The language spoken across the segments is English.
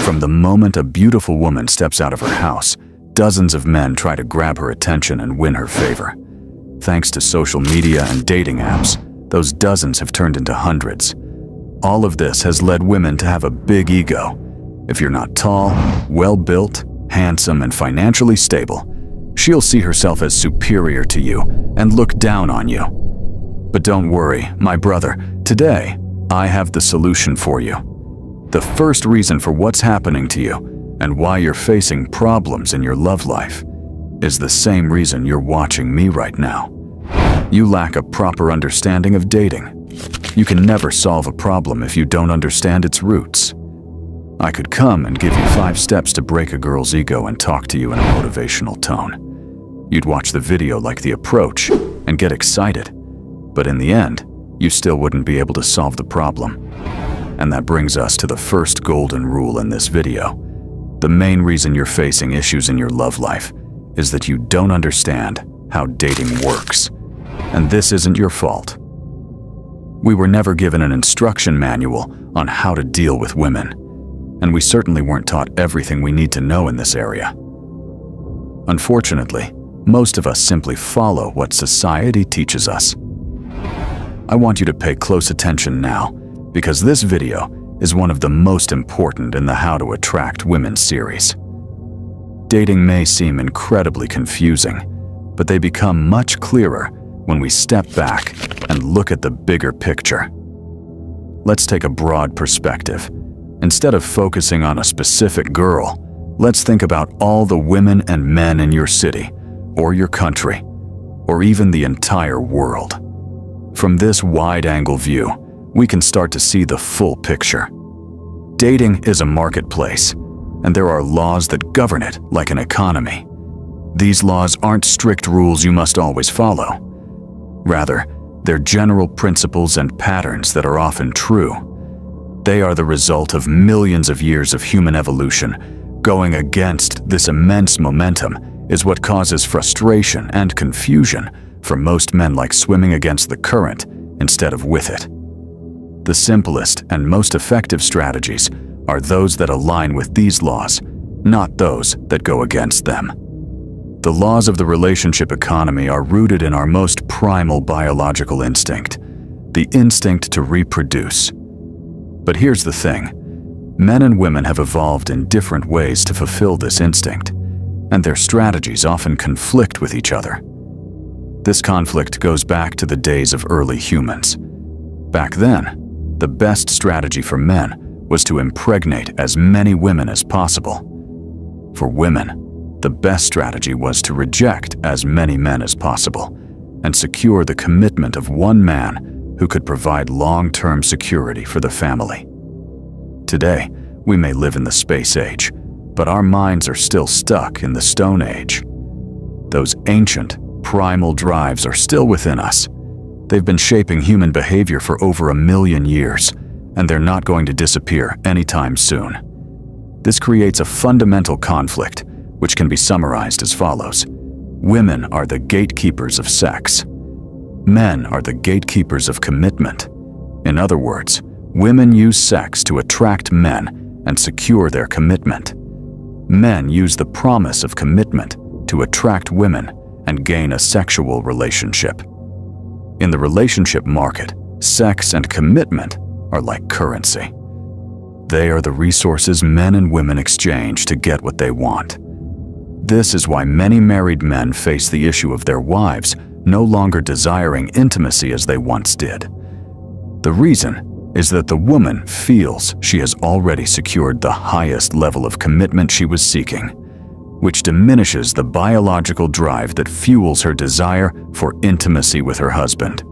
From the moment a beautiful woman steps out of her house, dozens of men try to grab her attention and win her favor. Thanks to social media and dating apps, those dozens have turned into hundreds. All of this has led women to have a big ego. If you're not tall, well-built, handsome, and financially stable, she'll see herself as superior to you and look down on you. But don't worry, my brother, today I have the solution for you. The first reason for what's happening to you and why you're facing problems in your love life is the same reason you're watching me right now. You lack a proper understanding of dating. You can never solve a problem if you don't understand its roots. I could come and give you 5 steps to break a girl's ego and talk to you in a motivational tone. You'd watch the video like The Approach and get excited, but in the end, you still wouldn't be able to solve the problem. And that brings us to the first golden rule in this video. The main reason you're facing issues in your love life is that you don't understand how dating works. And this isn't your fault. We were never given an instruction manual on how to deal with women, and we certainly weren't taught everything we need to know in this area. Unfortunately, most of us simply follow what society teaches us. I want you to pay close attention now, because this video is one of the most important in the How to Attract Women series. Dating may seem incredibly confusing, but they become much clearer when we step back and look at the bigger picture. Let's take a broad perspective. Instead of focusing on a specific girl, let's think about all the women and men in your city, or your country, or even the entire world. From this wide-angle view, we can start to see the full picture. Dating is a marketplace, and there are laws that govern it like an economy. These laws aren't strict rules you must always follow. Rather, they're general principles and patterns that are often true. They are the result of millions of years of human evolution. Going against this immense momentum is what causes frustration and confusion for most men, like swimming against the current instead of with it. The simplest and most effective strategies are those that align with these laws, not those that go against them. The laws of the relationship economy are rooted in our most primal biological instinct, the instinct to reproduce. But here's the thing. Men and women have evolved in different ways to fulfill this instinct, and their strategies often conflict with each other. This conflict goes back to the days of early humans. Back then, the best strategy for men was to impregnate as many women as possible. For women, the best strategy was to reject as many men as possible and secure the commitment of one man who could provide long-term security for the family. Today, we may live in the space age, but our minds are still stuck in the Stone Age. Those ancient, primal drives are still within us. They've been shaping human behavior for over 1 million years, and they're not going to disappear anytime soon. This creates a fundamental conflict, which can be summarized as follows. Women are the gatekeepers of sex. Men are the gatekeepers of commitment. In other words, women use sex to attract men and secure their commitment. Men use the promise of commitment to attract women and gain a sexual relationship. In the relationship market, sex and commitment are like currency. They are the resources men and women exchange to get what they want. This is why many married men face the issue of their wives no longer desiring intimacy as they once did. The reason is that the woman feels she has already secured the highest level of commitment she was seeking, which diminishes the biological drive that fuels her desire for intimacy with her husband.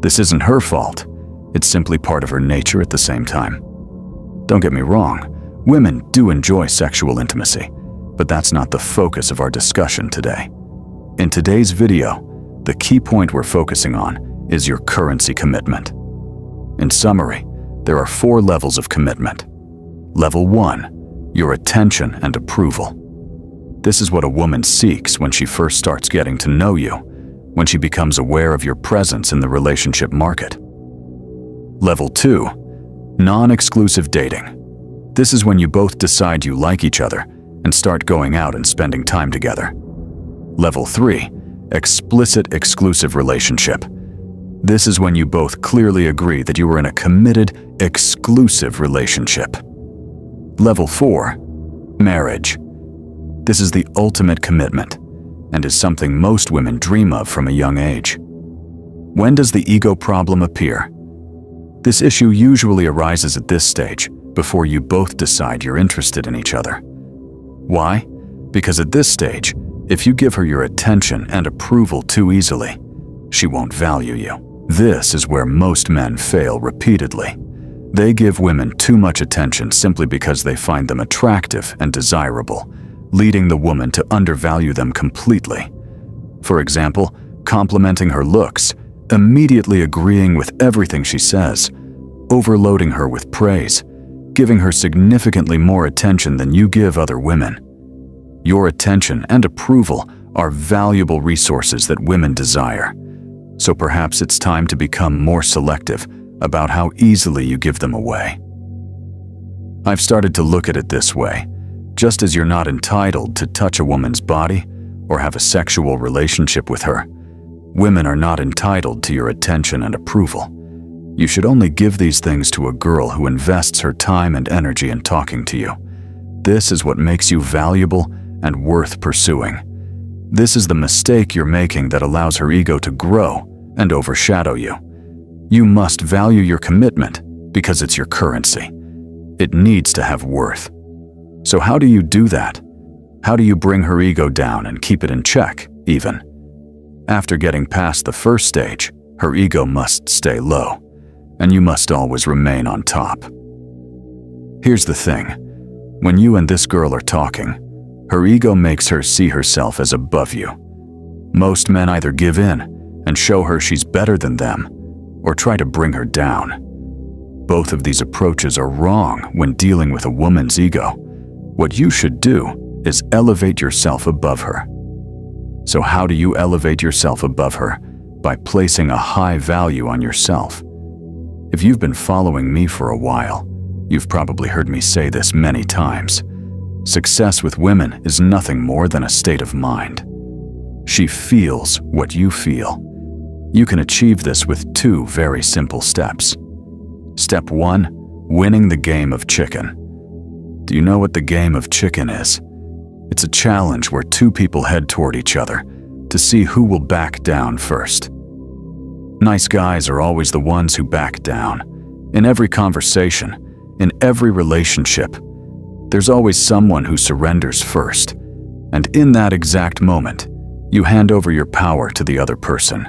This isn't her fault. It's simply part of her nature at the same time. Don't get me wrong, women do enjoy sexual intimacy, but that's not the focus of our discussion today. In today's video, the key point we're focusing on is your currency commitment. In summary, there are 4 levels of commitment. Level 1, your attention and approval. This is what a woman seeks when she first starts getting to know you, when she becomes aware of your presence in the relationship market. Level 2, non-exclusive dating. This is when you both decide you like each other and start going out and spending time together. Level 3. Explicit exclusive relationship. This is when you both clearly agree that you are in a committed, exclusive relationship. Level 4. Marriage. This is the ultimate commitment and is something most women dream of from a young age. When does the ego problem appear? This issue usually arises at this stage, before you both decide you're interested in each other. Why? Because at this stage, if you give her your attention and approval too easily, she won't value you. This is where most men fail repeatedly. They give women too much attention simply because they find them attractive and desirable, leading the woman to undervalue them completely. For example, complimenting her looks, immediately agreeing with everything she says, overloading her with praise, giving her significantly more attention than you give other women. Your attention and approval are valuable resources that women desire. So perhaps it's time to become more selective about how easily you give them away. I've started to look at it this way. Just as you're not entitled to touch a woman's body or have a sexual relationship with her, women are not entitled to your attention and approval. You should only give these things to a girl who invests her time and energy in talking to you. This is what makes you valuable and worth pursuing. This is the mistake you're making that allows her ego to grow and overshadow you. You must value your commitment because it's your currency. It needs to have worth. So how do you do that? How do you bring her ego down and keep it in check, even? After getting past the first stage, her ego must stay low, and you must always remain on top. Here's the thing. When you and this girl are talking, her ego makes her see herself as above you. Most men either give in and show her she's better than them, or try to bring her down. Both of these approaches are wrong when dealing with a woman's ego. What you should do is elevate yourself above her. So how do you elevate yourself above her? By placing a high value on yourself. If you've been following me for a while, you've probably heard me say this many times. Success with women is nothing more than a state of mind. She feels what you feel. You can achieve this with 2 very simple steps. Step 1, winning the game of chicken. Do you know what the game of chicken is? It's a challenge where 2 people head toward each other to see who will back down first. Nice guys are always the ones who back down. In every conversation, in every relationship, there's always someone who surrenders first. And in that exact moment, you hand over your power to the other person.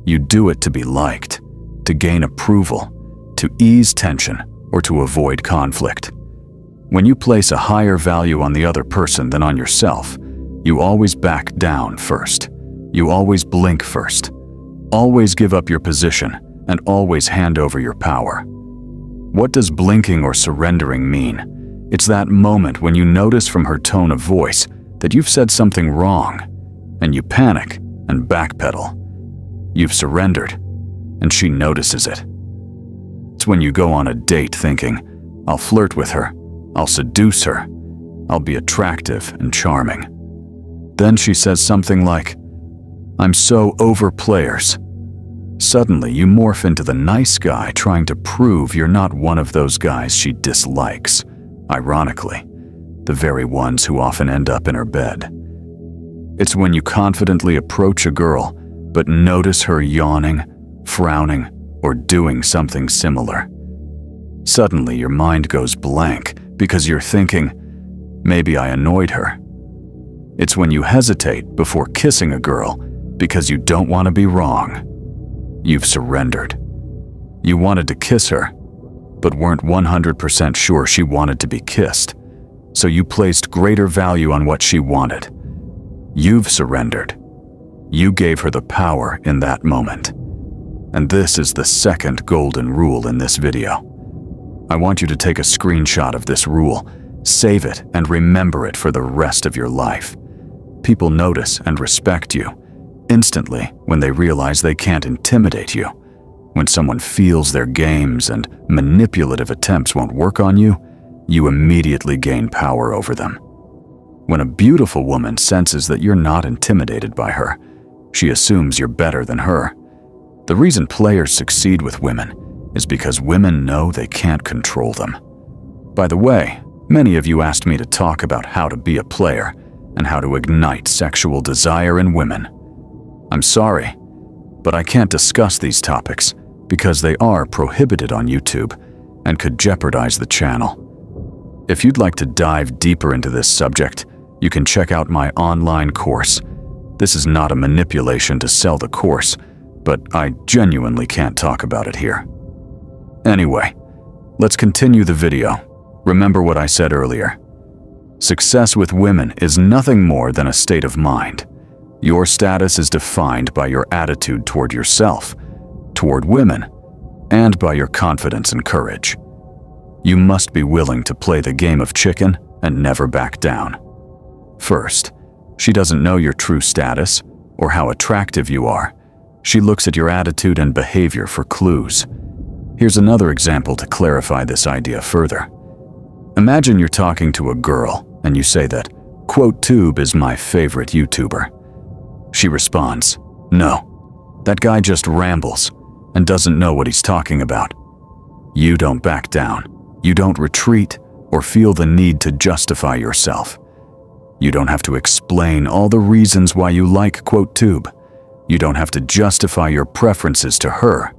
You do it to be liked, to gain approval, to ease tension, or to avoid conflict. When you place a higher value on the other person than on yourself, you always back down first. You always blink first. Always give up your position and always hand over your power. What does blinking or surrendering mean? It's that moment when you notice from her tone of voice that you've said something wrong, and you panic and backpedal. You've surrendered, and she notices it. It's when you go on a date thinking, I'll flirt with her, I'll seduce her, I'll be attractive and charming. Then she says something like, I'm so over players. Suddenly you morph into the nice guy trying to prove you're not one of those guys she dislikes. Ironically, the very ones who often end up in her bed. It's when you confidently approach a girl, but notice her yawning, frowning, or doing something similar. Suddenly your mind goes blank because you're thinking, maybe I annoyed her. It's when you hesitate before kissing a girl because you don't want to be wrong. You've surrendered. You wanted to kiss her, but weren't 100% sure she wanted to be kissed, so you placed greater value on what she wanted. You've surrendered. You gave her the power in that moment. And this is the second golden rule in this video. I want you to take a screenshot of this rule, save it, and remember it for the rest of your life. People notice and respect you instantly when they realize they can't intimidate you. When someone feels their games and manipulative attempts won't work on you, you immediately gain power over them. When a beautiful woman senses that you're not intimidated by her, she assumes you're better than her. The reason players succeed with women is because women know they can't control them. By the way, many of you asked me to talk about how to be a player and how to ignite sexual desire in women. I'm sorry, but I can't discuss these topics because they are prohibited on YouTube and could jeopardize the channel. If you'd like to dive deeper into this subject, you can check out my online course. This is not a manipulation to sell the course, but I genuinely can't talk about it here. Anyway, let's continue the video. Remember what I said earlier. Success with women is nothing more than a state of mind. Your status is defined by your attitude toward yourself, toward women, and by your confidence and courage. You must be willing to play the game of chicken and never back down. First, she doesn't know your true status or how attractive you are. She looks at your attitude and behavior for clues. Here's another example to clarify this idea further. Imagine you're talking to a girl and you say that QuoteTube is my favorite YouTuber. She responds, "No, that guy just rambles and doesn't know what he's talking about." You don't back down. You don't retreat or feel the need to justify yourself. You don't have to explain all the reasons why you like QuoteTube. You don't have to justify your preferences to her.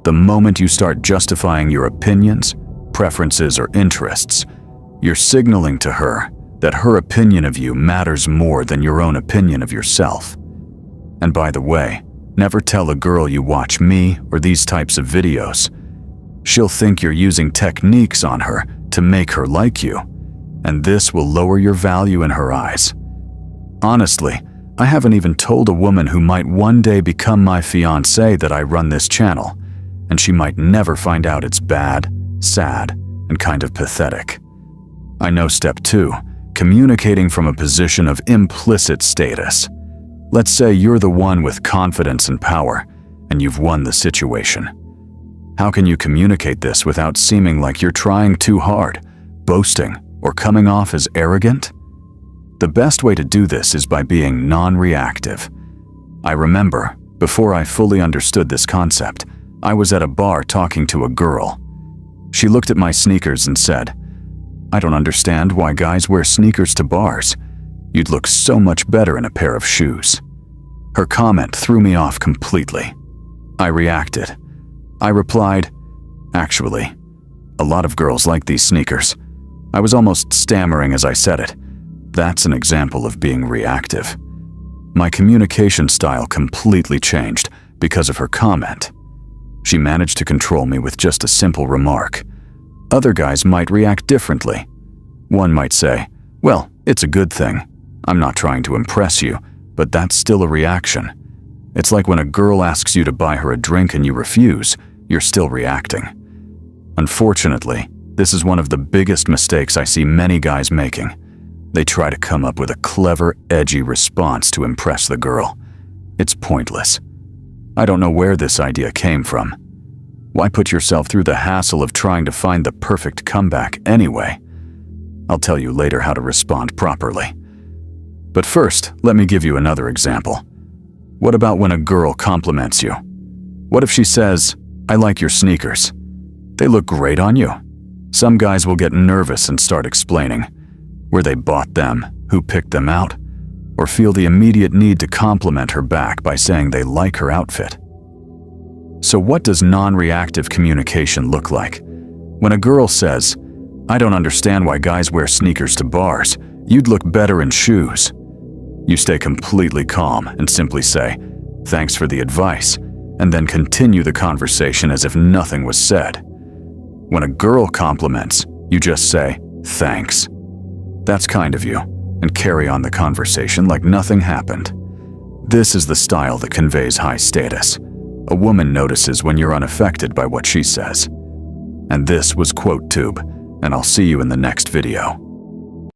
The moment you start justifying your opinions, preferences, or interests, you're signaling to her that her opinion of you matters more than your own opinion of yourself. And by the way, never tell a girl you watch me or these types of videos. She'll think you're using techniques on her to make her like you, and this will lower your value in her eyes. Honestly, I haven't even told a woman who might one day become my fiancé that I run this channel, and she might never find out it's bad, sad, and kind of pathetic. I know step 2, communicating from a position of implicit status. Let's say you're the one with confidence and power, and you've won the situation. How can you communicate this without seeming like you're trying too hard, boasting, or coming off as arrogant? The best way to do this is by being non-reactive. I remember, before I fully understood this concept, I was at a bar talking to a girl. She looked at my sneakers and said, "I don't understand why guys wear sneakers to bars. You'd look so much better in a pair of shoes." Her comment threw me off completely. I reacted. I replied, "Actually, a lot of girls like these sneakers." I was almost stammering as I said it. That's an example of being reactive. My communication style completely changed because of her comment. She managed to control me with just a simple remark. Other guys might react differently. One might say, "Well, it's a good thing. I'm not trying to impress you," but that's still a reaction. It's like when a girl asks you to buy her a drink and you refuse, you're still reacting. Unfortunately, this is one of the biggest mistakes I see many guys making. They try to come up with a clever, edgy response to impress the girl. It's pointless. I don't know where this idea came from. Why put yourself through the hassle of trying to find the perfect comeback anyway? I'll tell you later how to respond properly. But first, let me give you another example. What about when a girl compliments you? What if she says, "I like your sneakers. They look great on you." Some guys will get nervous and start explaining where they bought them, who picked them out, or feel the immediate need to compliment her back by saying they like her outfit. So what does non-reactive communication look like? When a girl says, "I don't understand why guys wear sneakers to bars. You'd look better in shoes." You stay completely calm and simply say, "Thanks for the advice," and then continue the conversation as if nothing was said. When a girl compliments, you just say, "Thanks." That's kind of you, and carry on the conversation like nothing happened. This is the style that conveys high status. A woman notices when you're unaffected by what she says. And this was QuoteTube, and I'll see you in the next video.